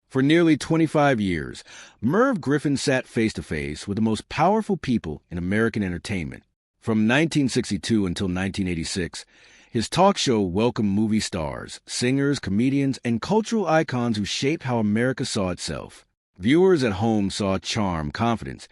For nearly 25 years, Merv Griffin sat face-to-face with the most powerful people in American entertainment. From 1962 until 1986, his talk show welcomed movie stars, singers, comedians, and cultural icons who shaped how America saw itself. Viewers at home saw charm, confidence,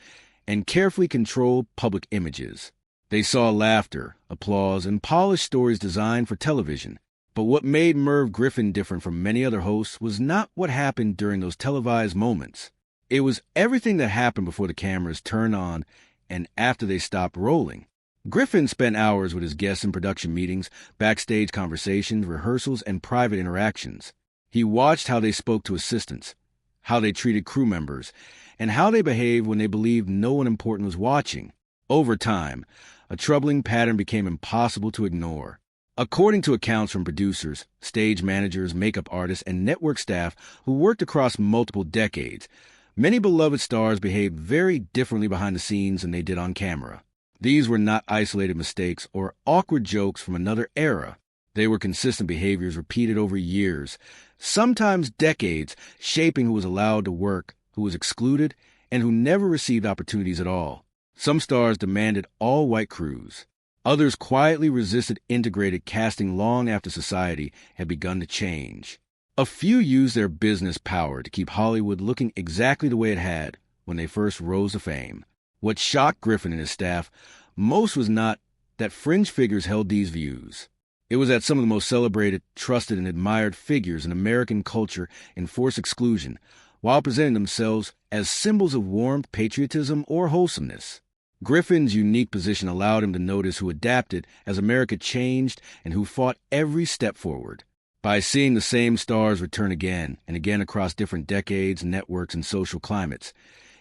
and carefully controlled public images. They saw laughter, applause, and polished stories designed for television. But what made Merv Griffin different from many other hosts was not what happened during those televised moments. It was everything that happened before the cameras turned on and after they stopped rolling. Griffin spent hours with his guests in production meetings, backstage conversations, rehearsals, and private interactions. He watched how they spoke to assistants, how they treated crew members, and how they behaved when they believed no one important was watching. Over time, a troubling pattern became impossible to ignore. According to accounts from producers, stage managers, makeup artists, and network staff who worked across multiple decades, many beloved stars behaved very differently behind the scenes than they did on camera. These were not isolated mistakes or awkward jokes from another era. They were consistent behaviors repeated over years, sometimes decades, shaping who was allowed to work, who was excluded, and who never received opportunities at all. Some stars demanded all-white crews. Others quietly resisted integrated casting long after society had begun to change. A few used their business power to keep Hollywood looking exactly the way it had when they first rose to fame. What shocked Griffin and his staff most was not that fringe figures held these views. It was that some of the most celebrated, trusted, and admired figures in American culture enforced exclusion, while presenting themselves as symbols of warmth, patriotism, or wholesomeness. Griffin's unique position allowed him to notice who adapted as America changed and who fought every step forward. By seeing the same stars return again and again across different decades, networks, and social climates,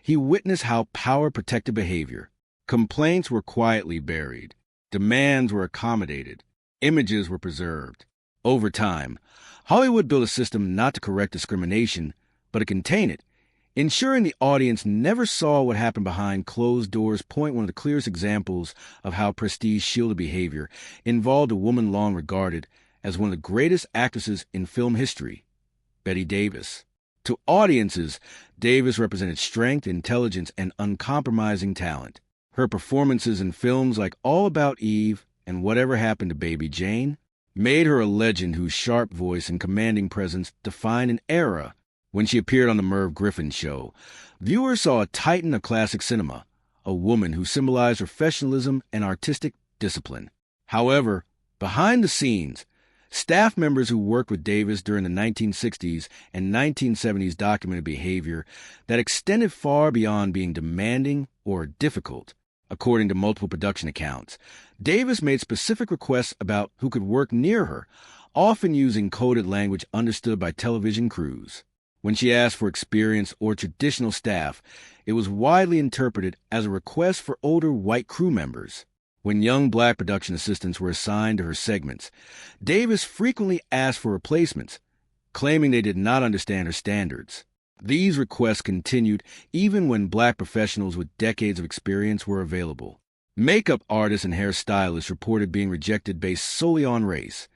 he witnessed how power protected behavior. Complaints were quietly buried. Demands were accommodated. Images were preserved. Over time, Hollywood built a system not to correct discrimination, but to contain it. Ensuring the audience never saw what happened behind closed doors point one of the clearest examples of how prestige shielded behavior involved a woman long regarded as one of the greatest actresses in film history, Bette Davis. To audiences, Davis represented strength, intelligence, and uncompromising talent. Her performances in films like All About Eve and Whatever Happened to Baby Jane made her a legend whose sharp voice and commanding presence defined an era. When she appeared on The Merv Griffin Show, viewers saw a titan of classic cinema, a woman who symbolized professionalism and artistic discipline. However, behind the scenes, staff members who worked with Davis during the 1960s and 1970s documented behavior that extended far beyond being demanding or difficult. According to multiple production accounts, Davis made specific requests about who could work near her, often using coded language understood by television crews. When she asked for experienced or traditional staff, it was widely interpreted as a request for older white crew members. When young black production assistants were assigned to her segments, Davis frequently asked for replacements, claiming they did not understand her standards. These requests continued even when black professionals with decades of experience were available. Makeup artists and hairstylists reported being rejected based solely on race,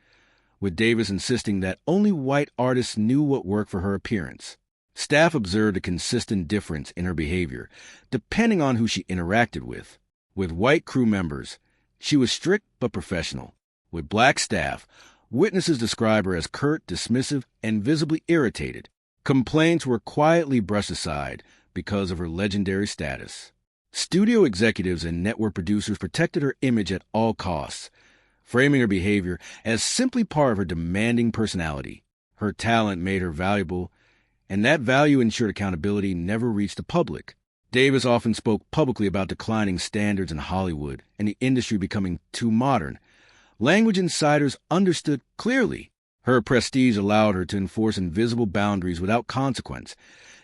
with Davis insisting that only white artists knew what worked for her appearance. Staff observed a consistent difference in her behavior, depending on who she interacted with. With white crew members, she was strict but professional. With black staff, witnesses describe her as curt, dismissive, and visibly irritated. Complaints were quietly brushed aside because of her legendary status. Studio executives and network producers protected her image at all costs, framing her behavior as simply part of her demanding personality. Her talent made her valuable, and that value ensured accountability never reached the public. Davis often spoke publicly about declining standards in Hollywood and the industry becoming too modern. Language insiders understood clearly. Her prestige allowed her to enforce invisible boundaries without consequence,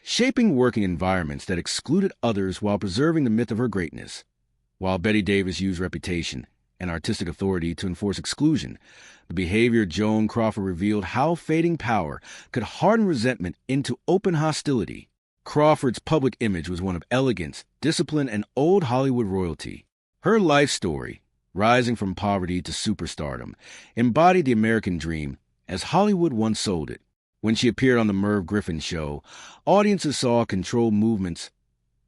shaping working environments that excluded others while preserving the myth of her greatness. While Bette Davis used reputation and artistic authority to enforce exclusion, the behavior of Joan Crawford revealed how fading power could harden resentment into open hostility. Crawford's public image was one of elegance, discipline, and old Hollywood royalty. Her life story, rising from poverty to superstardom, embodied the American dream as Hollywood once sold it. When she appeared on the Merv Griffin show, audiences saw controlled movements,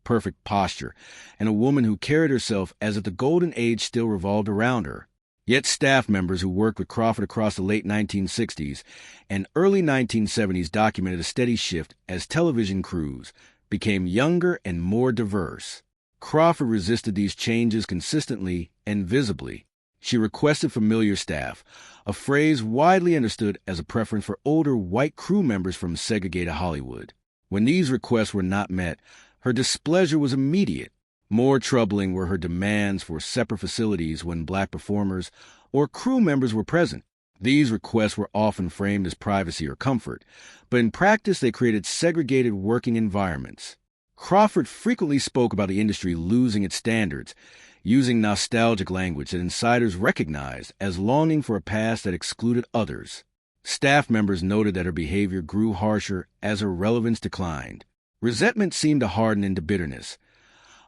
perfect posture, and a woman who carried herself as if the golden age still revolved around her. Yet staff members who worked with Crawford across the late 1960s and early 1970s documented a steady shift as television crews became younger and more diverse. Crawford resisted these changes consistently and visibly. She requested familiar staff, a phrase widely understood as a preference for older white crew members from segregated Hollywood. When these requests were not met, her displeasure was immediate. More troubling were her demands for separate facilities when black performers or crew members were present. These requests were often framed as privacy or comfort, but in practice they created segregated working environments. Crawford frequently spoke about the industry losing its standards, using nostalgic language that insiders recognized as longing for a past that excluded others. Staff members noted that her behavior grew harsher as her relevance declined. Resentment seemed to harden into bitterness,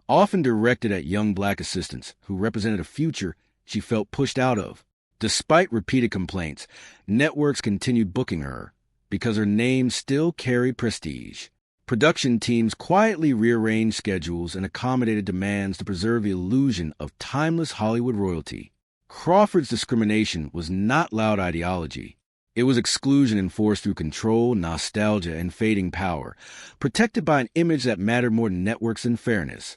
often directed at young black assistants who represented a future she felt pushed out of. Despite repeated complaints, networks continued booking her because her name still carried prestige. Production teams quietly rearranged schedules and accommodated demands to preserve the illusion of timeless Hollywood royalty. Crawford's discrimination was not loud ideology. It was exclusion enforced through control, nostalgia, and fading power, protected by an image that mattered more than networks and fairness.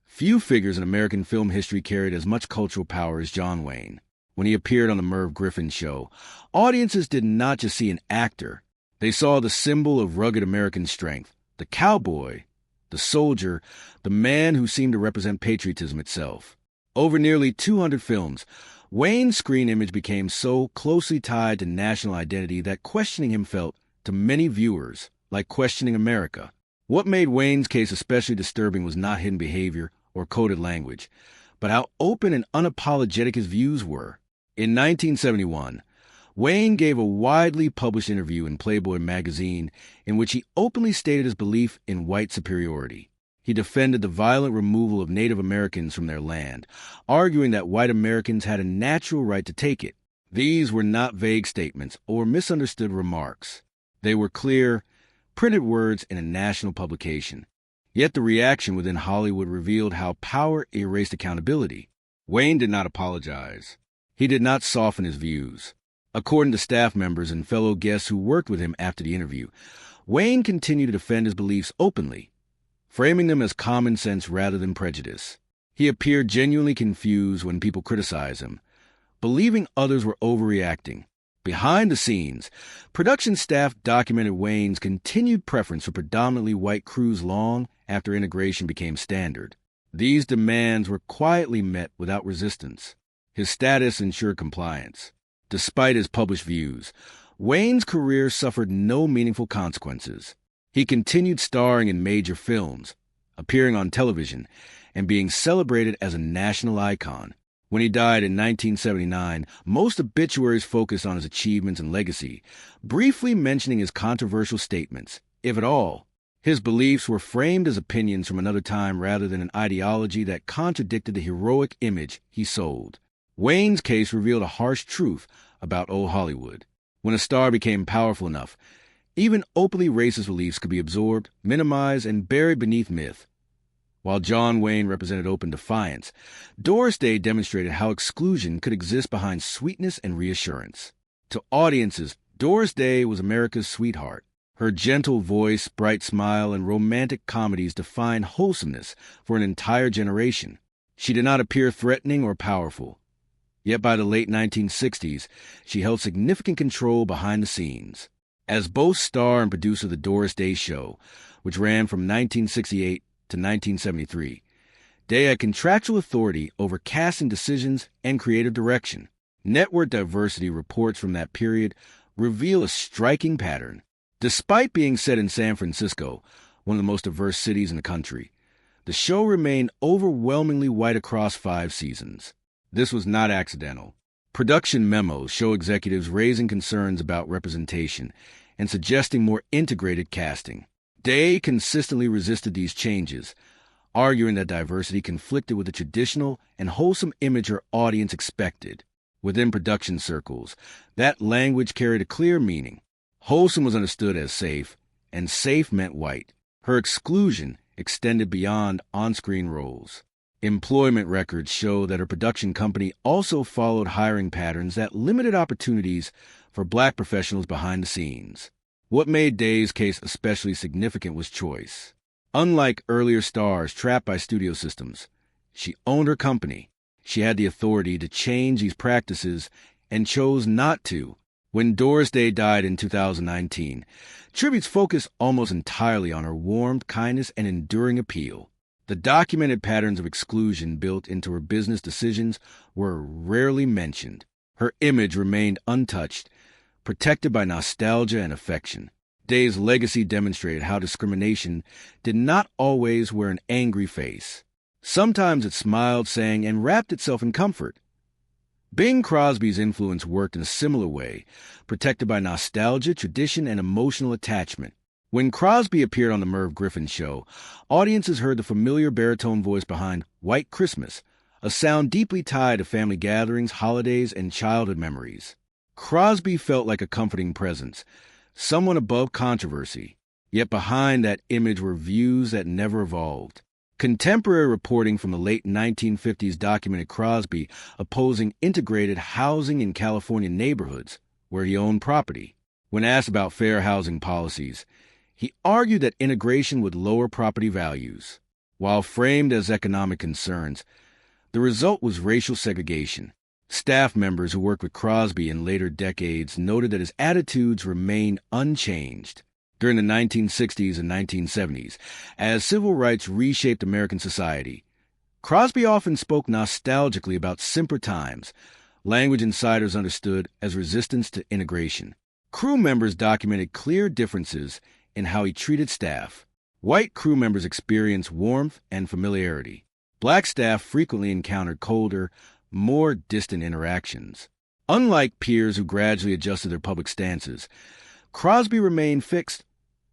Few figures in American film history carried as much cultural power as John Wayne. When he appeared on the Merv Griffin show, audiences did not just see an actor. They saw the symbol of rugged American strength, the cowboy, the soldier, the man who seemed to represent patriotism itself. Over nearly 200 films, Wayne's screen image became so closely tied to national identity that questioning him felt, to many viewers, like questioning America. What made Wayne's case especially disturbing was not hidden behavior or coded language, but how open and unapologetic his views were. In 1971, Wayne gave a widely published interview in Playboy magazine in which he openly stated his belief in white superiority. He defended the violent removal of Native Americans from their land, arguing that white Americans had a natural right to take it. These were not vague statements or misunderstood remarks. They were clear, printed words in a national publication. Yet the reaction within Hollywood revealed how power erased accountability. Wayne did not apologize. He did not soften his views. According to staff members and fellow guests who worked with him after the interview, Wayne continued to defend his beliefs openly, framing them as common sense rather than prejudice. He appeared genuinely confused when people criticized him, believing others were overreacting. Behind the scenes, production staff documented Wayne's continued preference for predominantly white crews long after integration became standard. These demands were quietly met without resistance. His status ensured compliance. Despite his published views, Wayne's career suffered no meaningful consequences. He continued starring in major films, appearing on television, and being celebrated as a national icon. When he died in 1979, most obituaries focused on his achievements and legacy, briefly mentioning his controversial statements, if at all. His beliefs were framed as opinions from another time rather than an ideology that contradicted the heroic image he sold. Wayne's case revealed a harsh truth about old Hollywood. When a star became powerful enough, even openly racist beliefs could be absorbed, minimized, and buried beneath myth. While John Wayne represented open defiance, Doris Day demonstrated how exclusion could exist behind sweetness and reassurance. To audiences, Doris Day was America's sweetheart. Her gentle voice, bright smile, and romantic comedies defined wholesomeness for an entire generation. She did not appear threatening or powerful. Yet by the late 1960s, she held significant control behind the scenes. As both star and producer of The Doris Day Show, which ran from 1968 to 1973, Day had contractual authority over casting decisions and creative direction. Network diversity reports from that period reveal a striking pattern. Despite being set in San Francisco, one of the most diverse cities in the country, the show remained overwhelmingly white across 5 seasons. This was not accidental. Production memos show executives raising concerns about representation and suggesting more integrated casting. Day consistently resisted these changes, arguing that diversity conflicted with the traditional and wholesome image her audience expected. Within production circles, that language carried a clear meaning. Wholesome was understood as safe, and safe meant white. Her exclusion extended beyond on-screen roles. Employment records show that her production company also followed hiring patterns that limited opportunities for black professionals behind the scenes. What made Day's case especially significant was choice. Unlike earlier stars trapped by studio systems, she owned her company. She had the authority to change these practices and chose not to. When Doris Day died in 2019, tributes focused almost entirely on her warmth, kindness, and enduring appeal. The documented patterns of exclusion built into her business decisions were rarely mentioned. Her image remained untouched, protected by nostalgia and affection. Day's legacy demonstrated how discrimination did not always wear an angry face. Sometimes it smiled, sang, and wrapped itself in comfort. Bing Crosby's influence worked in a similar way, protected by nostalgia, tradition, and emotional attachment. When Crosby appeared on The Merv Griffin Show, audiences heard the familiar baritone voice behind White Christmas, a sound deeply tied to family gatherings, holidays, and childhood memories. Crosby felt like a comforting presence, someone above controversy, yet behind that image were views that never evolved. Contemporary reporting from the late 1950s documented Crosby opposing integrated housing in California neighborhoods where he owned property. When asked about fair housing policies, he argued that integration would lower property values. While framed as economic concerns, the result was racial segregation. Staff members who worked with Crosby in later decades noted that his attitudes remained unchanged. During the 1960s and 1970s, as civil rights reshaped American society, Crosby often spoke nostalgically about simpler times, language insiders understood as resistance to integration. Crew members documented clear differences in how he treated staff. White crew members experienced warmth and familiarity. Black staff frequently encountered colder, more distant interactions. Unlike peers who gradually adjusted their public stances, Crosby remained fixed,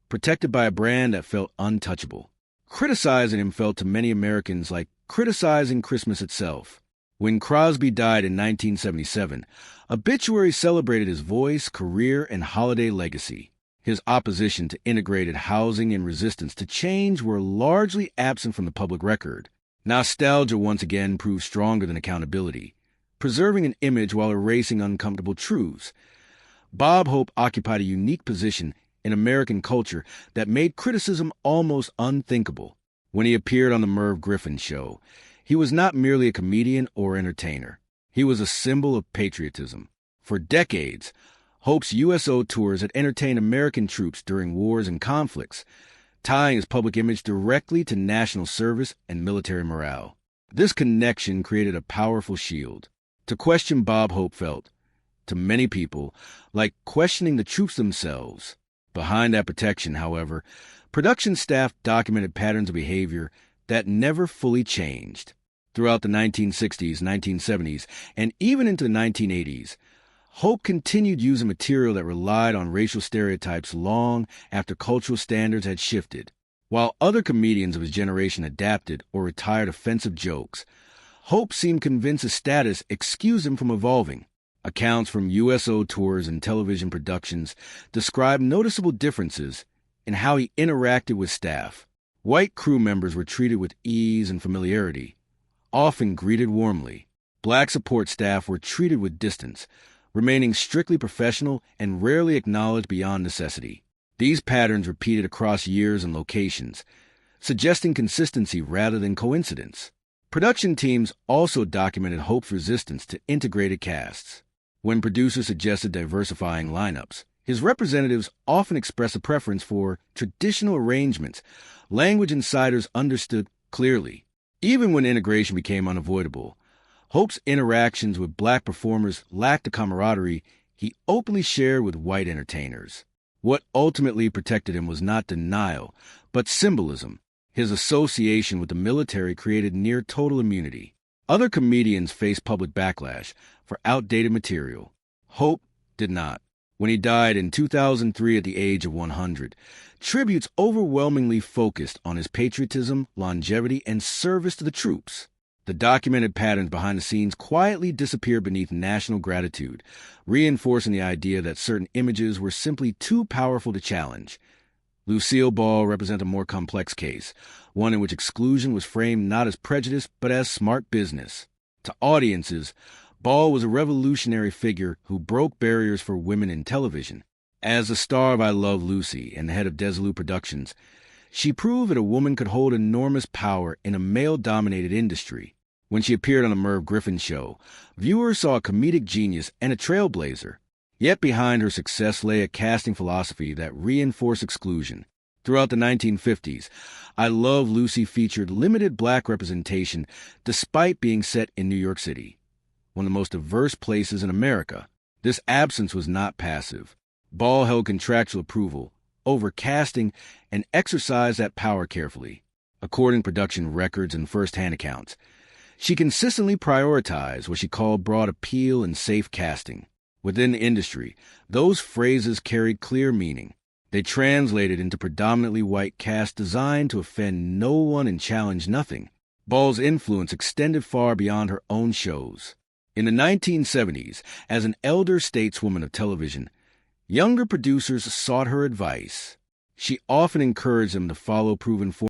protected by a brand that felt untouchable. Criticizing him felt to many Americans like criticizing Christmas itself. When Crosby died in 1977, obituaries celebrated his voice, career, and holiday legacy. His opposition to integrated housing and resistance to change were largely absent from the public record. Nostalgia once again proved stronger than accountability, preserving an image while erasing uncomfortable truths. Bob Hope occupied a unique position in American culture that made criticism almost unthinkable. When he appeared on The Merv Griffin Show, he was not merely a comedian or entertainer. He was a symbol of patriotism. For decades, Hope's USO tours had entertained American troops during wars and conflicts, tying his public image directly to national service and military morale. This connection created a powerful shield. To question Bob Hope felt, to many people, like questioning the troops themselves. Behind that protection, however, production staff documented patterns of behavior that never fully changed. Throughout the 1960s, 1970s, and even into the 1980s, Hope continued using material that relied on racial stereotypes long after cultural standards had shifted. While other comedians of his generation adapted or retired offensive jokes, Hope seemed convinced his status excused him from evolving. Accounts from USO tours and television productions describe noticeable differences in how he interacted with staff. White crew members were treated with ease and familiarity, often greeted warmly. Black support staff were treated with distance, remaining strictly professional and rarely acknowledged beyond necessity. These patterns repeated across years and locations, suggesting consistency rather than coincidence. Production teams also documented Hope's resistance to integrated casts. When producers suggested diversifying lineups, his representatives often expressed a preference for traditional arrangements, language insiders understood clearly. Even when integration became unavoidable, Hope's interactions with black performers lacked the camaraderie he openly shared with white entertainers. What ultimately protected him was not denial, but symbolism. His association with the military created near-total immunity. Other comedians faced public backlash for outdated material. Hope did not. When he died in 2003 at the age of 100, tributes overwhelmingly focused on his patriotism, longevity, and service to the troops. The documented patterns behind the scenes quietly disappeared beneath national gratitude, reinforcing the idea that certain images were simply too powerful to challenge. Lucille Ball represents a more complex case, one in which exclusion was framed not as prejudice but as smart business. To audiences, Ball was a revolutionary figure who broke barriers for women in television. As the star of I Love Lucy and the head of Desilu Productions, she proved that a woman could hold enormous power in a male-dominated industry. When she appeared on the Merv Griffin show, viewers saw a comedic genius and a trailblazer. Yet behind her success lay a casting philosophy that reinforced exclusion. Throughout the 1950s, I Love Lucy featured limited black representation despite being set in New York City, one of the most diverse places in America. This absence was not passive. Ball held contractual approval over casting and exercised that power carefully. According to production records and first-hand accounts, she consistently prioritized what she called broad appeal and safe casting. Within the industry, those phrases carried clear meaning. They translated into predominantly white cast designed to offend no one and challenge nothing. Ball's influence extended far beyond her own shows. In the 1970s, as an elder stateswoman of television, younger producers sought her advice. She often encouraged them to follow proven